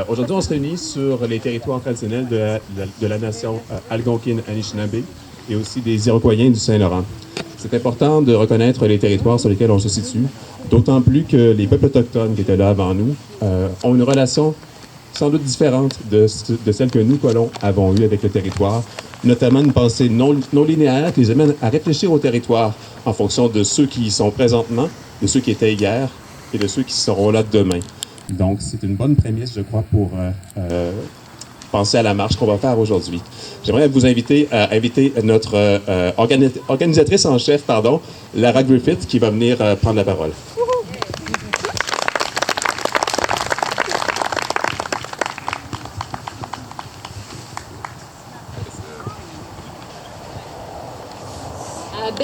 Aujourd'hui, on se réunit sur les territoires traditionnels de la nation Algonquine-Anishinaabe et aussi des Iroquois du Saint-Laurent. C'est important de reconnaître les territoires sur lesquels on se situe, d'autant plus que les peuples autochtones qui étaient là avant nous ont une relation sans doute différente de celle que nous, colons, avons eue avec le territoire, notamment une pensée non linéaire qui les amène à réfléchir au territoire en fonction de ceux qui y sont présentement, de ceux qui étaient hier et de ceux qui seront là demain. Donc, c'est une bonne prémisse, je crois, pour penser à la marche qu'on va faire aujourd'hui. J'aimerais vous inviter à inviter notre organisatrice en chef, Lara Griffith, qui va venir prendre la parole.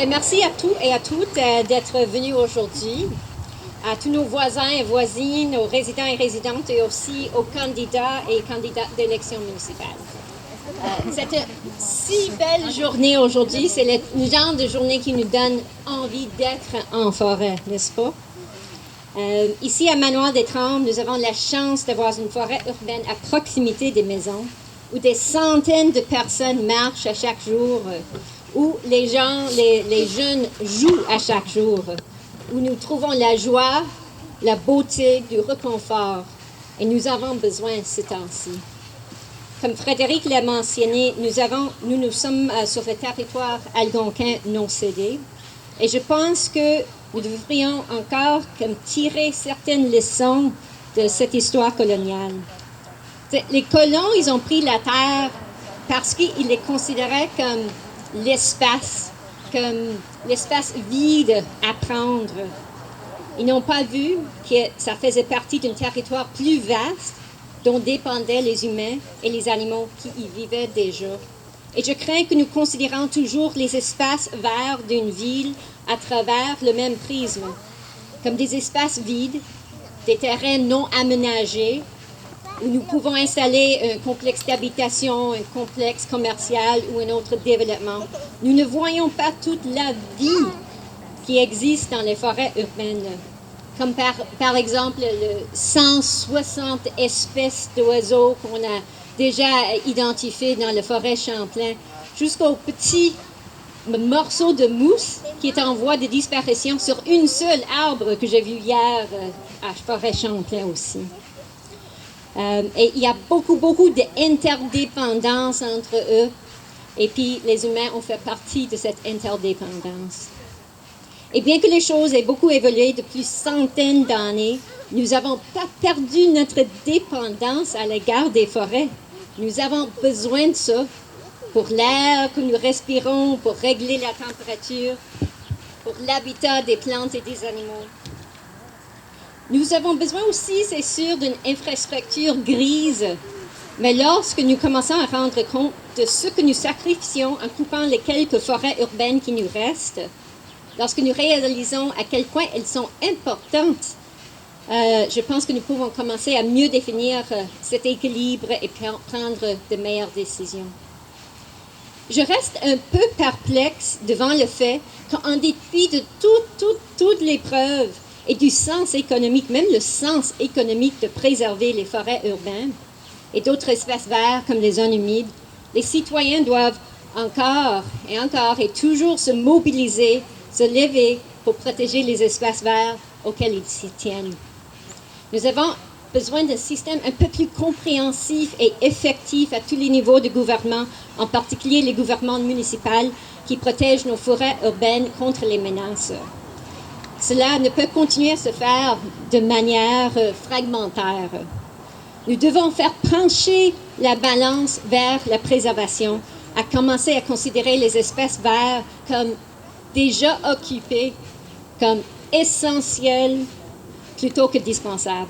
Merci à tous et à toutes d'être venus aujourd'hui, à tous nos voisins et voisines, aux résidents et résidentes et aussi aux candidats et candidates d'élections municipales. Cette si belle journée aujourd'hui, c'est le genre de journée qui nous donne envie d'être en forêt, n'est-ce pas? Ici à Manoir des Trembles, nous avons la chance d'avoir une forêt urbaine à proximité des maisons où des centaines de personnes marchent à chaque jour, où les jeunes jouent à chaque jour, où nous trouvons la joie, la beauté, du réconfort. Et nous avons besoin ces temps-ci. Comme Frédéric l'a mentionné, nous sommes sur le territoire algonquin non cédé. Et je pense que nous devrions encore tirer certaines leçons de cette histoire coloniale. Les colons, ils ont pris la terre parce qu'ils les considéraient comme l'espace vide à prendre. Ils n'ont pas vu que ça faisait partie d'un territoire plus vaste dont dépendaient les humains et les animaux qui y vivaient déjà. Et je crains que nous considérons toujours les espaces verts d'une ville à travers le même prisme, comme des espaces vides, des terrains non aménagés, où nous pouvons installer un complexe d'habitation, un complexe commercial ou un autre développement. Nous ne voyons pas toute la vie qui existe dans les forêts urbaines, comme par exemple les 160 espèces d'oiseaux qu'on a déjà identifiées dans la forêt Champlain, jusqu'au petit morceau de mousse qui est en voie de disparition sur une seule arbre que j'ai vu hier à forêt Champlain aussi. Et il y a beaucoup d'interdépendance entre eux. Et puis, les humains ont fait partie de cette interdépendance. Et bien que les choses aient beaucoup évolué depuis centaines d'années, nous n'avons pas perdu notre dépendance à l'égard des forêts. Nous avons besoin de ça pour l'air que nous respirons, pour régler la température, pour l'habitat des plantes et des animaux. Nous avons besoin aussi, c'est sûr, d'une infrastructure grise. Mais lorsque nous commençons à rendre compte de ce que nous sacrifions en coupant les quelques forêts urbaines qui nous restent, lorsque nous réalisons à quel point elles sont importantes, je pense que nous pouvons commencer à mieux définir cet équilibre et prendre de meilleures décisions. Je reste un peu perplexe devant le fait qu'en dépit de toutes les preuves et du sens économique, même le sens économique de préserver les forêts urbaines et d'autres espaces verts comme les zones humides, les citoyens doivent encore et toujours se mobiliser, se lever pour protéger les espaces verts auxquels ils s'y tiennent. Nous avons besoin d'un système un peu plus compréhensif et effectif à tous les niveaux de gouvernement, en particulier les gouvernements municipaux qui protègent nos forêts urbaines contre les menaces. Cela ne peut continuer à se faire de manière fragmentaire. Nous devons faire pencher la balance vers la préservation, à commencer à considérer les espaces verts comme déjà occupés, comme essentiels plutôt que dispensables.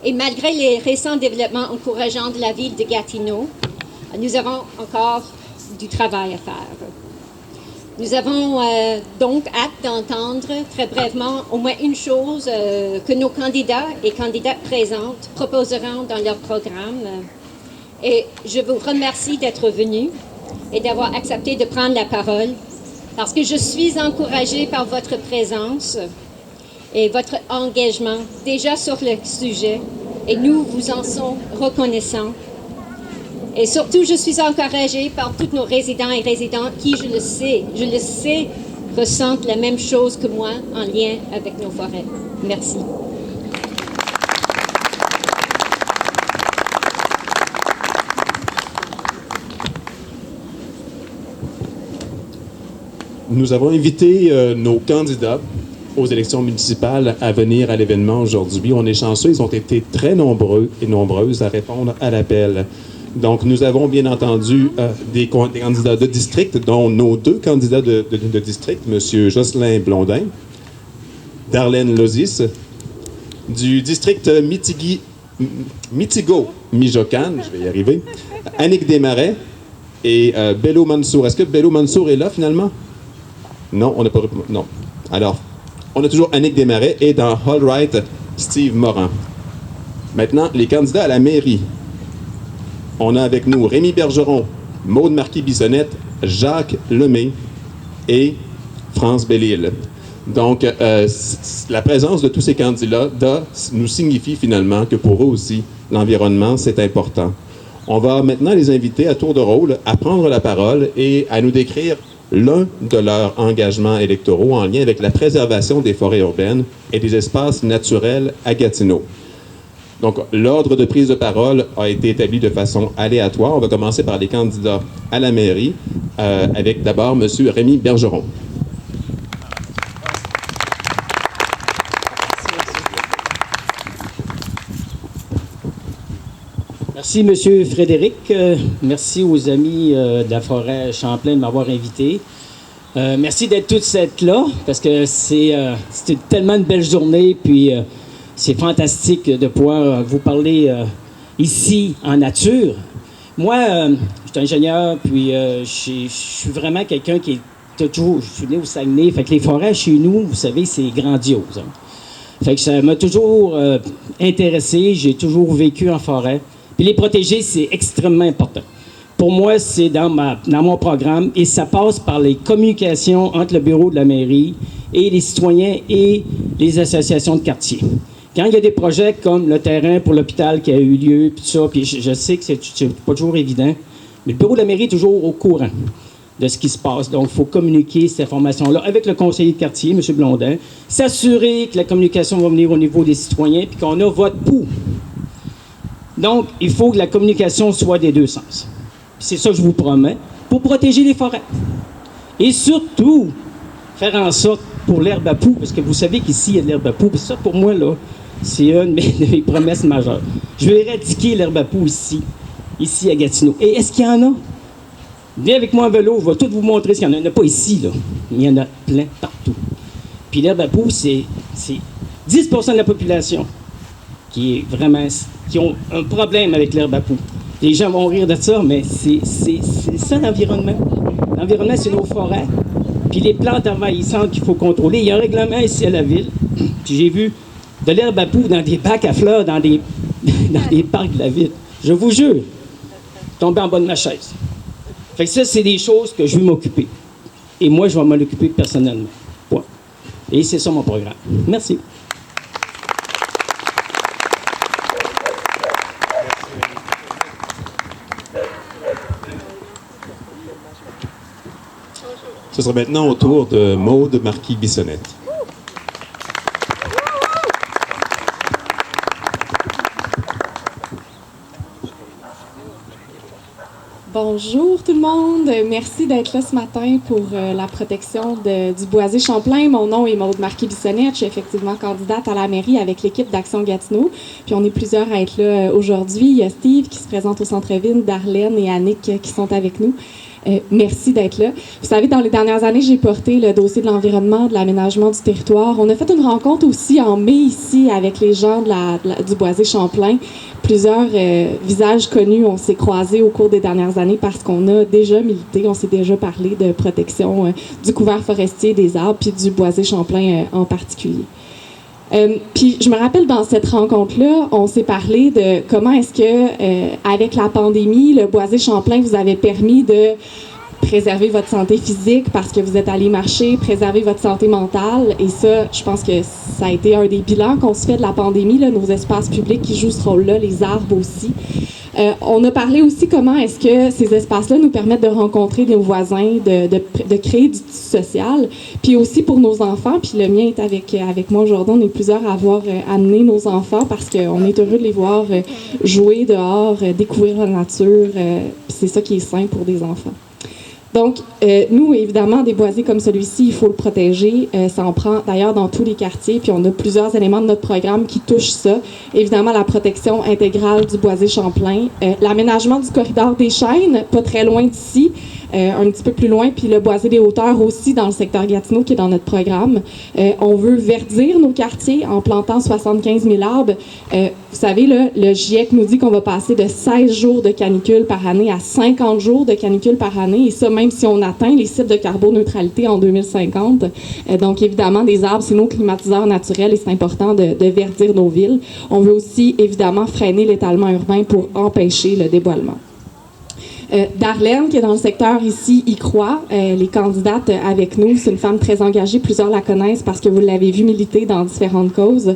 Et malgré les récents développements encourageants de la ville de Gatineau, nous avons encore du travail à faire. Nous avons donc hâte d'entendre très brièvement au moins une chose que nos candidats et candidates présentes proposeront dans leur programme. Et je vous remercie d'être venus et d'avoir accepté de prendre la parole parce que je suis encouragée par votre présence et votre engagement déjà sur le sujet et nous vous en sommes reconnaissants. Et surtout, je suis encouragée par tous nos résidents et résidentes qui, je le sais, ressentent la même chose que moi en lien avec nos forêts. Merci. Nous avons invité nos candidats aux élections municipales à venir à l'événement aujourd'hui. On est chanceux, ils ont été très nombreux et nombreuses à répondre à l'appel. Donc, nous avons bien entendu des candidats de district, dont nos deux candidats de district, M. Jocelyn Blondin, Darlene Lozis, du district Mitigo-Mijocan, je vais y arriver, Annick Desmarais et Bello Mansour. Est-ce que Bello Mansour est là, finalement? Non, on n'a pas... Non. Alors, on a toujours Annick Desmarais et dans Allright, Steve Morin. Maintenant, les candidats à la mairie. On a avec nous Rémi Bergeron, Maude Marquis-Bissonnette, Jacques Lemay et France Belle-Île. Donc, la présence de tous ces candidats nous signifie finalement que pour eux aussi, l'environnement, c'est important. On va maintenant les inviter à tour de rôle à prendre la parole et à nous décrire l'un de leurs engagements électoraux en lien avec la préservation des forêts urbaines et des espaces naturels à Gatineau. Donc, l'ordre de prise de parole a été établi de façon aléatoire. On va commencer par les candidats à la mairie, avec d'abord M. Rémi Bergeron. Merci, M. Frédéric. Merci aux amis de la forêt Champlain de m'avoir invité. Merci d'être tous là, parce que c'était tellement une belle journée, puis c'est fantastique de pouvoir vous parler ici en nature. Moi, je suis ingénieur, puis je suis vraiment quelqu'un qui est toujours... Je suis né au Saguenay, fait que les forêts chez nous, vous savez, c'est grandiose. Hein. Fait que ça m'a toujours intéressé, j'ai toujours vécu en forêt. Puis les protéger, c'est extrêmement important. Pour moi, c'est dans mon programme et ça passe par les communications entre le bureau de la mairie et les citoyens et les associations de quartier. Quand il y a des projets comme le terrain pour l'hôpital qui a eu lieu, puis tout ça, puis je sais que c'est pas toujours évident, mais le bureau de la mairie est toujours au courant de ce qui se passe. Donc, il faut communiquer cette information-là avec le conseiller de quartier, M. Blondin, s'assurer que la communication va venir au niveau des citoyens puis qu'on a vote pour. Donc, il faut que la communication soit des deux sens. C'est ça que je vous promets, pour protéger les forêts. Et surtout, faire en sorte pour l'herbe à poux, parce que vous savez qu'ici, il y a de l'herbe à poux. Ça, pour moi, là, c'est une de mes promesses majeures. Je vais éradiquer l'herbe à poux ici à Gatineau. Et est-ce qu'il y en a? Venez avec moi en vélo, je vais tout vous montrer s'il y en a. Il n'y en a pas ici, là, mais il y en a plein partout. Puis l'herbe à poux, c'est 10% de la population qui ont un problème avec l'herbe à poux. Les gens vont rire de ça, mais c'est ça l'environnement. L'environnement, c'est nos forêts, puis les plantes envahissantes qu'il faut contrôler. Il y a un règlement ici à la ville, puis j'ai vu de l'herbe à poux dans des bacs à fleurs, dans des parcs de la ville. Je vous jure, tomber en bas de ma chaise. Fait que ça, c'est des choses que je vais m'occuper. Et moi, je vais m'en occuper personnellement. Point. Et c'est ça mon programme. Merci. Ce sera maintenant au tour de Maude Marquis-Bissonnette. Bonjour tout le monde, merci d'être là ce matin pour la protection du boisé Champlain. Mon nom est Maude Marquis-Bissonnette, je suis effectivement candidate à la mairie avec l'équipe d'Action Gatineau. Puis on est plusieurs à être là aujourd'hui. Il y a Steve qui se présente au centre-ville, Darlene et Annick qui sont avec nous. Merci d'être là. Vous savez, dans les dernières années, j'ai porté le dossier de l'environnement, de l'aménagement du territoire. On a fait une rencontre aussi en mai ici avec les gens du boisé Champlain. Plusieurs visages connus, on s'est croisés au cours des dernières années parce qu'on a déjà milité, on s'est déjà parlé de protection du couvert forestier, des arbres, puis du boisé Champlain en particulier. Puis je me rappelle dans cette rencontre-là, on s'est parlé de comment est-ce que, avec la pandémie, le boisé Champlain vous avait permis de préserver votre santé physique parce que vous êtes allé marcher, préserver votre santé mentale. Et ça, je pense que ça a été un des bilans qu'on se fait de la pandémie, là, nos espaces publics qui jouent ce rôle-là, les arbres aussi. On a parlé aussi comment est-ce que ces espaces-là nous permettent de rencontrer nos voisins, de créer du social. Puis aussi pour nos enfants, puis le mien est avec moi aujourd'hui, on est plusieurs à avoir amené nos enfants parce qu'on est heureux de les voir jouer dehors, découvrir la nature. Puis c'est ça qui est sain pour des enfants. Donc, nous, évidemment, des boisés comme celui-ci, il faut le protéger. Ça en prend d'ailleurs dans tous les quartiers, puis on a plusieurs éléments de notre programme qui touchent ça. Évidemment, la protection intégrale du boisé Champlain, l'aménagement du corridor des Chênes, pas très loin d'ici, un petit peu plus loin, puis le boisé des hauteurs aussi dans le secteur Gatineau qui est dans notre programme. On veut verdir nos quartiers en plantant 75 000 arbres. Vous savez, là, le GIEC nous dit qu'on va passer de 16 jours de canicule par année à 50 jours de canicule par année, et ça même si on atteint les cibles de carboneutralité en 2050. Donc, évidemment, des arbres, c'est nos climatiseurs naturels et c'est important de verdir nos villes. On veut aussi, évidemment, freiner l'étalement urbain pour empêcher le déboilement. Darlene, qui est dans le secteur ici, y croit. Les candidates avec nous, c'est une femme très engagée. Plusieurs la connaissent parce que vous l'avez vu militer dans différentes causes.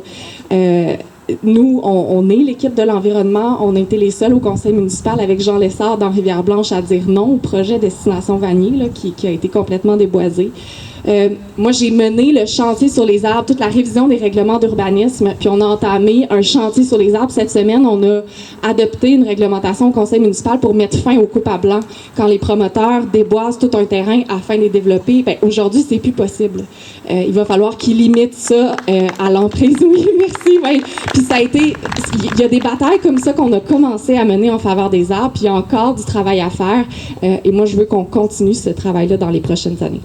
Nous, on est l'équipe de l'environnement. On a été les seuls au conseil municipal avec Jean Lessard dans Rivière-Blanche à dire non au projet Destination Vanier, là, qui a été complètement déboisé. Moi, j'ai mené le chantier sur les arbres, toute la révision des règlements d'urbanisme, puis on a entamé un chantier sur les arbres. Cette semaine, on a adopté une réglementation au conseil municipal pour mettre fin aux coupes à blanc. Quand les promoteurs déboisent tout un terrain afin de les développer, bien, aujourd'hui, c'est plus possible. Il va falloir qu'ils limitent ça à l'emprise. Oui, merci. Ouais. Puis ça a été... Il y a des batailles comme ça qu'on a commencé à mener en faveur des arbres, puis il y a encore du travail à faire. Et moi, je veux qu'on continue ce travail-là dans les prochaines années.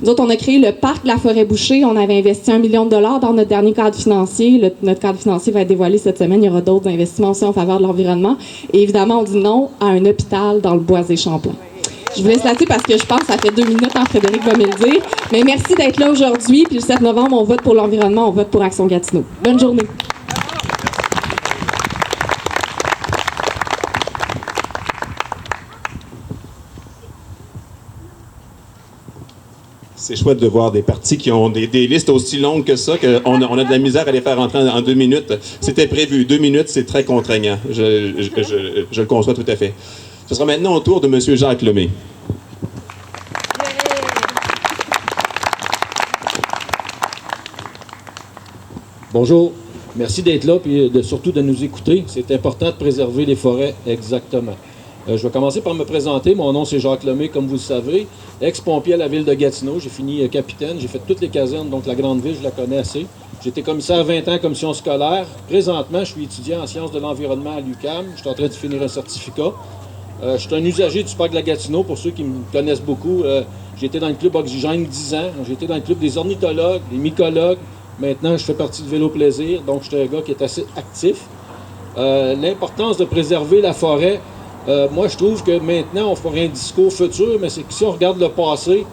Nous autres, on a créé le parc de la Forêt-Boucher. On avait investi 1 million de dollars dans notre dernier cadre financier. Notre cadre financier va être dévoilé cette semaine. Il y aura d'autres investissements aussi en faveur de l'environnement. Et évidemment, on dit non à un hôpital dans le Boisé-Champlain. Je vous laisse là-dessus parce que je pense que ça fait 2 minutes, hein, Frédéric va me le dire. Mais merci d'être là aujourd'hui. Puis le 7 novembre, on vote pour l'environnement, on vote pour Action Gatineau. Bonne journée. C'est chouette de voir des partis qui ont des listes aussi longues que ça, qu'on a de la misère à les faire rentrer en 2 minutes. C'était prévu. 2 minutes, c'est très contraignant. Je le conçois tout à fait. Ce sera maintenant au tour de M. Jacques Lemay. Bonjour. Merci d'être là et surtout de nous écouter. C'est important de préserver les forêts, exactement. Je vais commencer par me présenter. Mon nom, c'est Jacques Lemay, comme vous le savez. Ex-pompier à la ville de Gatineau. J'ai fini capitaine. J'ai fait toutes les casernes, donc la grande ville, je la connais assez. J'ai été commissaire 20 ans à commission scolaire. Présentement, je suis étudiant en sciences de l'environnement à l'UQAM. Je suis en train de finir un certificat. Je suis un usager du parc de la Gatineau, pour ceux qui me connaissent beaucoup. J'ai été dans le club Oxygène 10 ans. J'ai été dans le club des ornithologues, des mycologues. Maintenant, je fais partie du Vélo Plaisir, donc je suis un gars qui est assez actif. L'importance de préserver la forêt, moi, je trouve que maintenant, on ferait un discours futur, mais c'est que si on regarde le passé,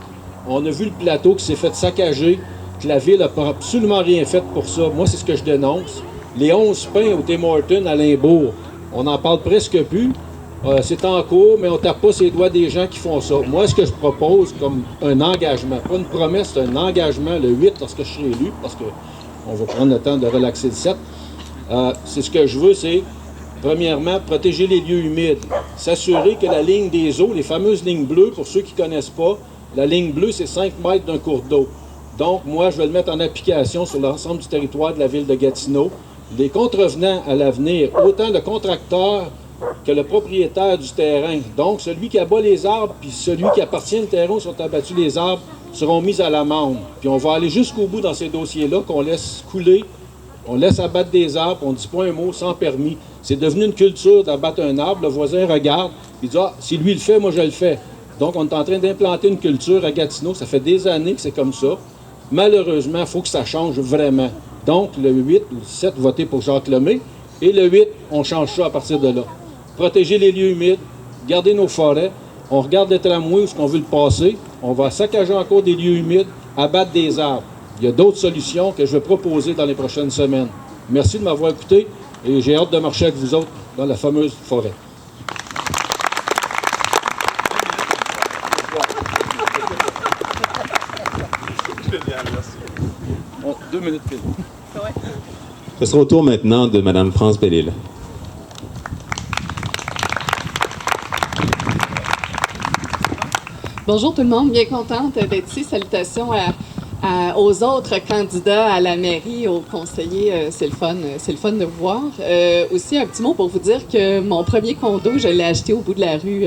on a vu le plateau qui s'est fait saccager, que la ville n'a absolument rien fait pour ça. Moi, c'est ce que je dénonce. Les 11 pins au Tim Hortons à Limbourg, on n'en parle presque plus. C'est en cours, mais on ne tape pas ses doigts des gens qui font ça. Moi, ce que je propose comme un engagement, pas une promesse, c'est un engagement le 8 lorsque je serai élu, parce qu'on va prendre le temps de relaxer le 7. C'est ce que je veux, c'est, premièrement, protéger les lieux humides. S'assurer que la ligne des eaux, les fameuses lignes bleues, pour ceux qui ne connaissent pas, la ligne bleue, c'est 5 mètres d'un cours d'eau. Donc, moi, je vais le mettre en application sur l'ensemble du territoire de la ville de Gatineau. Les contrevenants à l'avenir, autant le contracteur que le propriétaire du terrain. Donc, celui qui abat les arbres puis celui qui appartient au terrain où sont abattus les arbres seront mis à l'amende. Puis on va aller jusqu'au bout dans ces dossiers-là, qu'on laisse couler, on laisse abattre des arbres, on ne dit pas un mot sans permis. C'est devenu une culture d'abattre un arbre, le voisin regarde, il dit « Ah, si lui le fait, moi je le fais ». Donc, on est en train d'implanter une culture à Gatineau, ça fait des années que c'est comme ça. Malheureusement, il faut que ça change vraiment. Donc, le 8 ou le 7, votez pour Jacques Lemay, et le 8, on change ça à partir de là. Protéger les lieux humides, garder nos forêts, on regarde le tramway où est-ce qu'on veut le passer, on va saccager encore des lieux humides, abattre des arbres. Il y a d'autres solutions que je vais proposer dans les prochaines semaines. Merci de m'avoir écouté et j'ai hâte de marcher avec vous autres dans la fameuse forêt. minutes pile. Ce sera au tour maintenant de Mme France Bellil. Bonjour tout le monde, bien contente d'être ici. Salutations aux autres candidats à la mairie, aux conseillers. C'est le fun de vous voir. Aussi, un petit mot pour vous dire que mon premier condo, je l'ai acheté au bout de la rue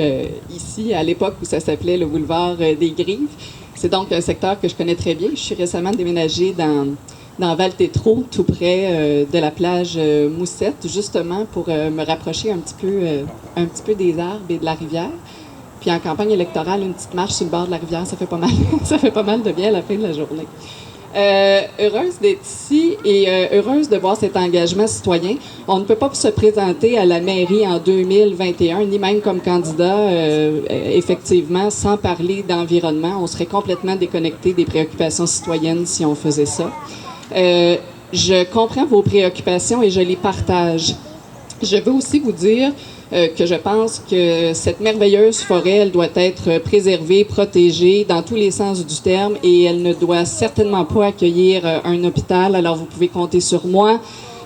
ici, à l'époque où ça s'appelait le boulevard des Grives. C'est donc un secteur que je connais très bien. Je suis récemment déménagée dans Val-Tétro, tout près de la plage Moussette, justement pour me rapprocher un petit peu des arbres et de la rivière. Puis en campagne électorale, une petite marche sur le bord de la rivière, ça fait pas mal, ça fait pas mal de bien à la fin de la journée. Heureuse d'être ici et heureuse de voir cet engagement citoyen. On ne peut pas se présenter à la mairie en 2021, ni même comme candidat, effectivement, sans parler d'environnement. On serait complètement déconnecté des préoccupations citoyennes si on faisait ça. Je comprends vos préoccupations et je les partage. Je veux aussi vous dire que je pense que cette merveilleuse forêt, elle doit être préservée, protégée dans tous les sens du terme et elle ne doit certainement pas accueillir un hôpital. Alors, vous pouvez compter sur moi.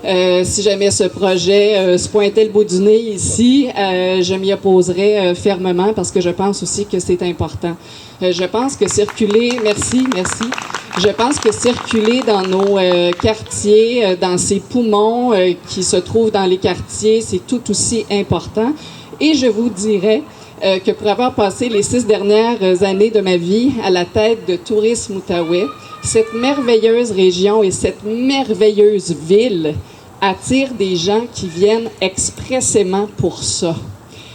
Si jamais ce projet se pointait le bout du nez ici, je m'y opposerais fermement parce que je pense aussi que c'est important. Je pense que circuler, merci. Je pense que circuler dans nos quartiers, dans ces poumons qui se trouvent dans les quartiers, c'est tout aussi important. Et je vous dirais que pour avoir passé les 6 dernières années de ma vie à la tête de Tourisme Outaouais, cette merveilleuse région et cette merveilleuse ville attirent des gens qui viennent expressément pour ça.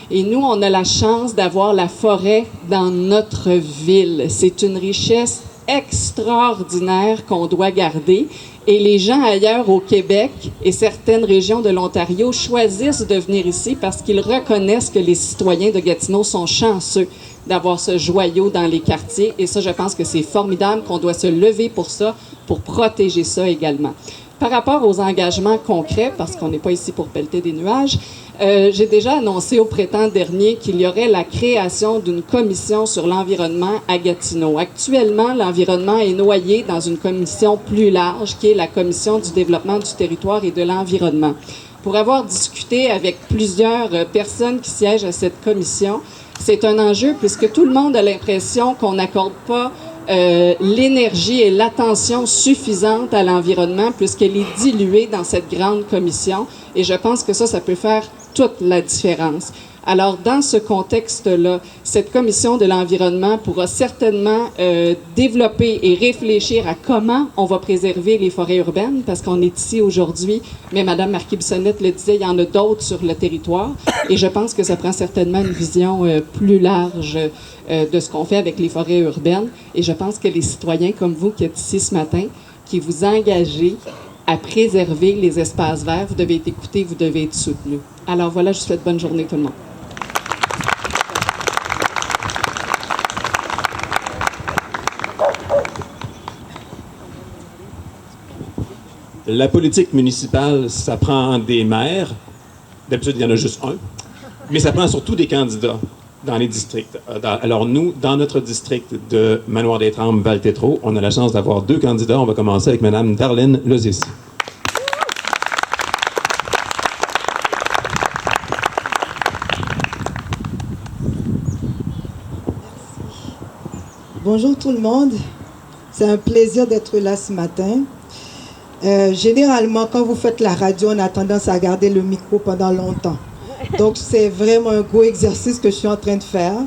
Et nous, on a la chance d'avoir la forêt dans notre ville. C'est une richesse extraordinaire qu'on doit garder. Et les gens ailleurs au Québec et certaines régions de l'Ontario choisissent de venir ici parce qu'ils reconnaissent que les citoyens de Gatineau sont chanceux d'avoir ce joyau dans les quartiers. Et ça, je pense que c'est formidable, qu'on doit se lever pour ça, pour protéger ça également. Par rapport aux engagements concrets, parce qu'on n'est pas ici pour pelleter des nuages, j'ai déjà annoncé au printemps dernier qu'il y aurait la création d'une commission sur l'environnement à Gatineau. Actuellement, l'environnement est noyé dans une commission plus large, qui est la commission du développement du territoire et de l'environnement. Pour avoir discuté avec plusieurs personnes qui siègent à cette commission, c'est un enjeu puisque tout le monde a l'impression qu'on n'accorde pas l'énergie et l'attention suffisante à l'environnement puisqu'elle est diluée dans cette grande commission. Et je pense que ça peut faire toute la différence. Alors, dans ce contexte-là, cette commission de l'environnement pourra certainement développer et réfléchir à comment on va préserver les forêts urbaines, parce qu'on est ici aujourd'hui, mais Mme Marquis-Bissonnette le disait, il y en a d'autres sur le territoire, et je pense que ça prend certainement une vision plus large de ce qu'on fait avec les forêts urbaines, et je pense que les citoyens comme vous qui êtes ici ce matin, qui vous engagez à préserver les espaces verts, vous devez être écoutés, vous devez être soutenus. Alors voilà, je vous souhaite bonne journée tout le monde. La politique municipale, ça prend des maires. D'habitude, il y en a juste un. Mais ça prend surtout des candidats dans les districts. Alors nous, dans notre district de Manoir-des-Trembles-Val-Tétro, on a la chance d'avoir 2 candidats. On va commencer avec Mme Darlene Lozis. Bonjour tout le monde. C'est un plaisir d'être là ce matin. Généralement, quand vous faites la radio, on a tendance à garder le micro pendant longtemps. Donc, c'est vraiment un gros exercice que je suis en train de faire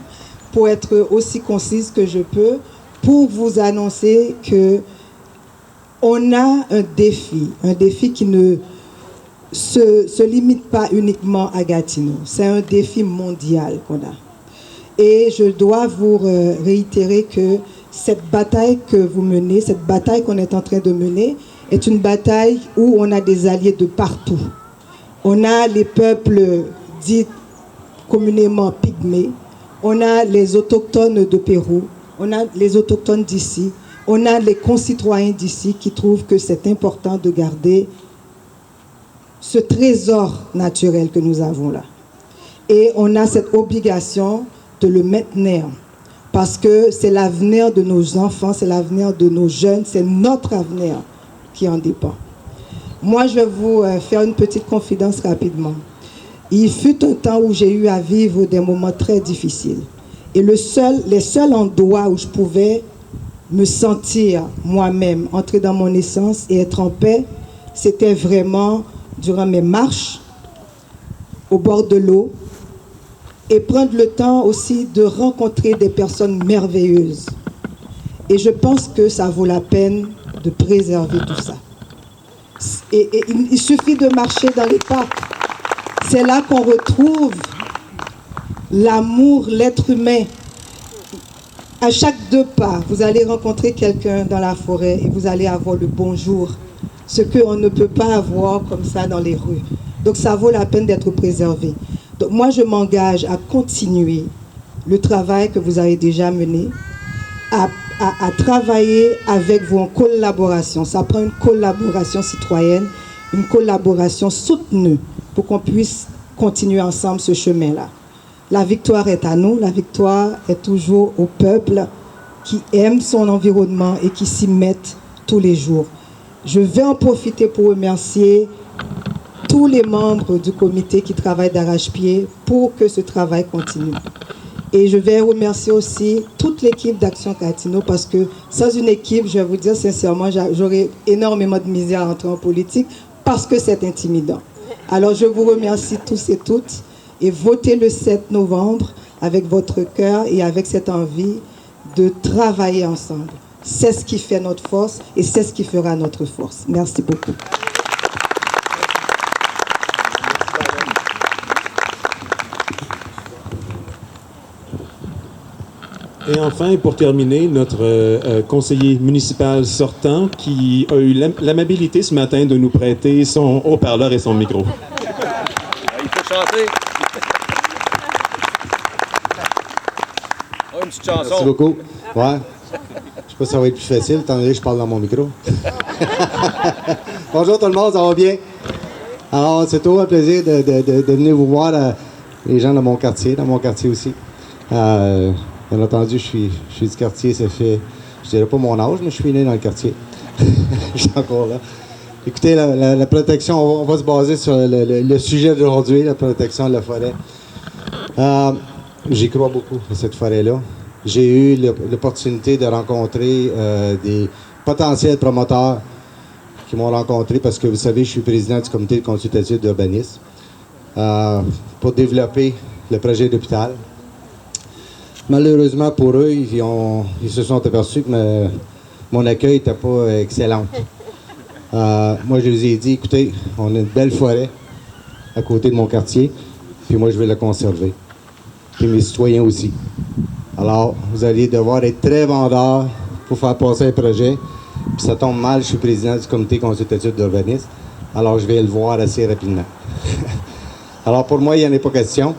pour être aussi concise que je peux, pour vous annoncer que on a un défi qui ne se limite pas uniquement à Gatineau. C'est un défi mondial qu'on a. Et je dois vous réitérer que cette bataille que vous menez, cette bataille qu'on est en train de mener, est une bataille où on a des alliés de partout. On a les peuples dits communément pygmées, on a les autochtones de Pérou, on a les autochtones d'ici, on a les concitoyens d'ici qui trouvent que c'est important de garder ce trésor naturel que nous avons là. Et on a cette obligation de le maintenir parce que c'est l'avenir de nos enfants, c'est l'avenir de nos jeunes, c'est notre avenir. qui en dépend. Moi, je vais vous faire une petite confidence rapidement. Il fut un temps où j'ai eu à vivre des moments très difficiles. Et les seuls endroits où je pouvais me sentir moi-même, entrer dans mon essence et être en paix, c'était vraiment durant mes marches au bord de l'eau et prendre le temps aussi de rencontrer des personnes merveilleuses. Et je pense que ça vaut la peine de préserver tout ça. Et il suffit de marcher dans les parcs. C'est là qu'on retrouve l'amour, l'être humain. À chaque 2 pas, vous allez rencontrer quelqu'un dans la forêt et vous allez avoir le bonjour, ce qu'on ne peut pas avoir comme ça dans les rues. Donc ça vaut la peine d'être préservé. Donc moi, je m'engage à continuer le travail que vous avez déjà mené, à travailler avec vous en collaboration. Ça prend une collaboration citoyenne, une collaboration soutenue pour qu'on puisse continuer ensemble ce chemin-là. La victoire est à nous, la victoire est toujours au peuple qui aime son environnement et qui s'y met tous les jours. Je vais en profiter pour remercier tous les membres du comité qui travaillent d'arrache-pied pour que ce travail continue. Et je vais remercier aussi toute l'équipe d'Action Gatineau parce que sans une équipe, je vais vous dire sincèrement, j'aurais énormément de misère à entrer en politique parce que c'est intimidant. Alors je vous remercie tous et toutes et votez le 7 novembre avec votre cœur et avec cette envie de travailler ensemble. C'est ce qui fait notre force et c'est ce qui fera notre force. Merci beaucoup. Et enfin, pour terminer, notre conseiller municipal sortant qui a eu l'amabilité ce matin de nous prêter son haut-parleur et son micro. Il faut chanter. Oh, une petite chanson. Merci beaucoup. Ouais. Je sais pas si ça va être plus facile, étant donné que je parle dans mon micro. Bonjour tout le monde, ça va bien? Alors, c'est toujours un plaisir de venir vous voir, les gens dans mon quartier aussi. Bien entendu, je suis du quartier, ça fait, je dirais pas mon âge, mais je suis né dans le quartier. Je suis encore là. Écoutez, la protection, on va se baser sur le sujet d'aujourd'hui, la protection de la forêt. J'y crois beaucoup à cette forêt-là. J'ai eu l'opportunité de rencontrer des potentiels promoteurs qui m'ont rencontré parce que, vous savez, je suis président du comité de consultatif d'urbanisme pour développer le projet d'hôpital. Malheureusement pour eux, ils se sont aperçus que mon accueil n'était pas excellent. Moi, je leur ai dit, écoutez, on a une belle forêt à côté de mon quartier, puis moi, je vais la conserver. Puis mes citoyens aussi. Alors, vous allez devoir être très vendeur pour faire passer un projet. Puis ça tombe mal, je suis président du comité consultatif d'urbanisme. Alors, je vais le voir assez rapidement. Alors, pour moi, il n'y en a pas question.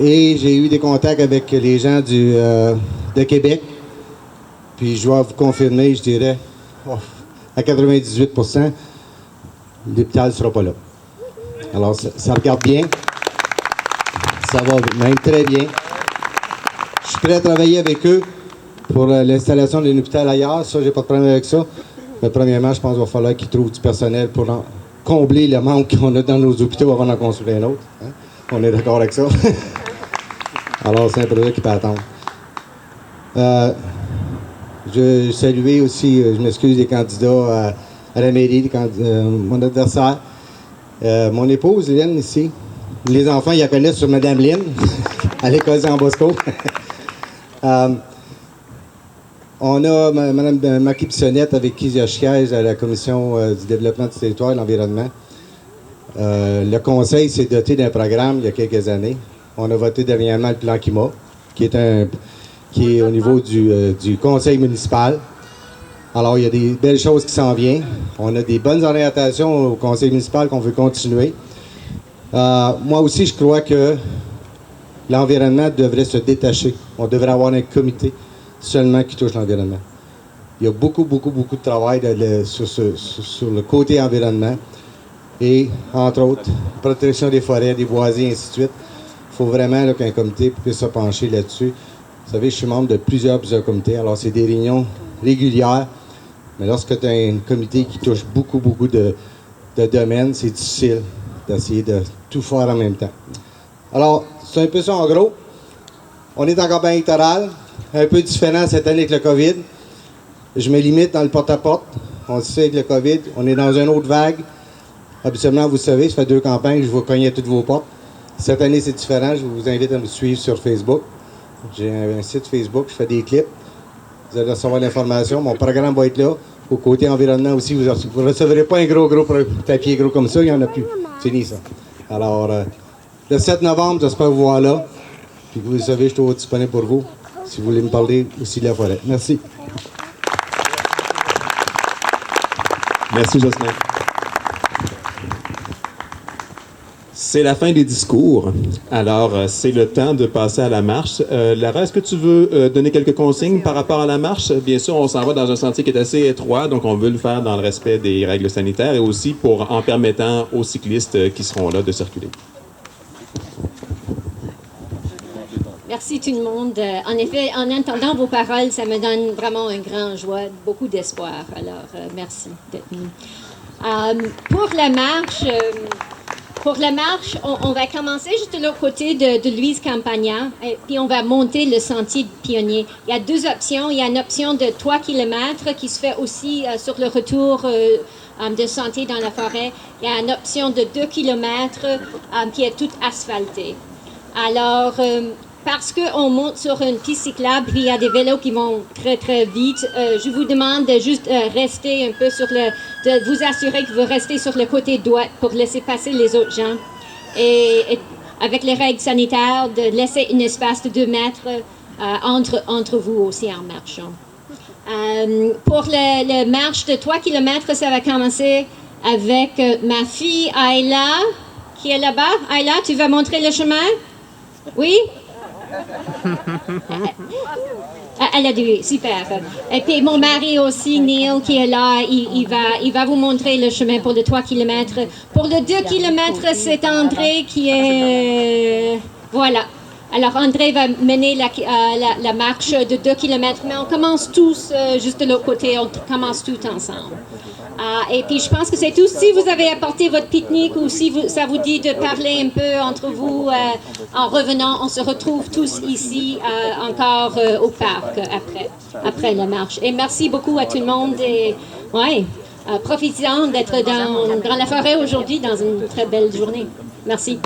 Et j'ai eu des contacts avec les gens de Québec. Puis je dois vous confirmer, je dirais, à 98%, l'hôpital ne sera pas là. Alors, ça regarde bien. Ça va même très bien. Je suis prêt à travailler avec eux pour l'installation d'un hôpital ailleurs. Ça, j'ai pas de problème avec ça. Mais premièrement, je pense qu'il va falloir qu'ils trouvent du personnel pour combler le manque qu'on a dans nos hôpitaux avant d'en construire un autre. Hein? On est d'accord avec ça? Alors, c'est un projet qui peut attendre. Je salue aussi, je m'excuse, des candidats à la mairie, mon adversaire. Mon épouse, Lynn, ici. Les enfants, ils la connaissent sur Madame Lynn, à l'école Jean Bosco. On a Mme Marquis Bissonnette, avec qui je siège à la Commission du développement du territoire et de l'environnement. Le Conseil s'est doté d'un programme il y a quelques années. On a voté dernièrement le plan Climat, qui est au niveau du Conseil municipal. Alors, il y a des belles choses qui s'en viennent. On a des bonnes orientations au Conseil municipal qu'on veut continuer. Moi aussi, je crois que l'environnement devrait se détacher. On devrait avoir un comité seulement qui touche l'environnement. Il y a beaucoup de travail sur le côté environnement. Et, entre autres, protection des forêts, des boisés, et ainsi de suite. Il faut vraiment qu'un comité puisse se pencher là-dessus. Vous savez, je suis membre de plusieurs comités. Alors, c'est des réunions régulières. Mais lorsque tu as un comité qui touche beaucoup, beaucoup de domaines, c'est difficile d'essayer de tout faire en même temps. Alors, c'est un peu ça en gros. On est en campagne électorale, un peu différent cette année avec le COVID. Je me limite dans le porte-à-porte. On le sait avec le COVID, on est dans une autre vague. Habituellement, vous savez, ça fait 2 campagnes que je vous cogne à toutes vos portes. Cette année, c'est différent. Je vous invite à me suivre sur Facebook. J'ai un site Facebook, je fais des clips. Vous allez recevoir l'information. Mon programme va être là. Au côté environnement aussi, vous ne recevrez pas un gros papier gros comme ça. Il n'y en a plus. C'est fini, ça. Alors, le 7 novembre, j'espère vous voir là. Puis vous le savez, je suis toujours disponible pour vous. Si vous voulez me parler aussi de la forêt. Merci. Merci, Jocelyn. C'est la fin des discours. Alors, c'est le temps de passer à la marche. Lara, est-ce que tu veux donner quelques consignes par rapport à la marche? Bien sûr, on s'en va dans un sentier qui est assez étroit, donc on veut le faire dans le respect des règles sanitaires et aussi en permettant aux cyclistes qui seront là de circuler. Merci tout le monde. En effet, en entendant vos paroles, ça me donne vraiment un grand joie, beaucoup d'espoir. Alors, merci d'être venu. Pour la marche, on va commencer juste de l'autre côté de Louise Campagna, et puis on va monter le sentier pionnier. Il y a 2 options. Il y a une option de 3 km qui se fait aussi sur le retour de sentier dans la forêt. Il y a une option de 2 km qui est toute asphaltée. Alors, parce qu'on monte sur une piste cyclable, puis il y a des vélos qui vont très, très vite, je vous demande de juste rester un peu de vous assurer que vous restez sur le côté droit pour laisser passer les autres gens. Et avec les règles sanitaires, de laisser un espace de 2 mètres entre vous aussi en marchant. Pour le marche de 3 km, ça va commencer avec ma fille Ayla, qui est là-bas. Ayla, tu vas montrer le chemin? Oui? Elle a dit super. Et puis mon mari aussi, Neil, qui est là, il va vous montrer le chemin pour le 3 km. Pour le 2 km, c'est André qui est... Voilà. Alors André va mener la marche de 2 km, mais on commence tous juste de l'autre côté, on commence tous ensemble. Et puis je pense que c'est tout. Si vous avez apporté votre pique-nique ou si ça vous dit de parler un peu entre vous en revenant, on se retrouve tous ici encore au parc après la marche. Et merci beaucoup à tout le monde et profitez-en d'être dans la forêt aujourd'hui dans une très belle journée. Merci.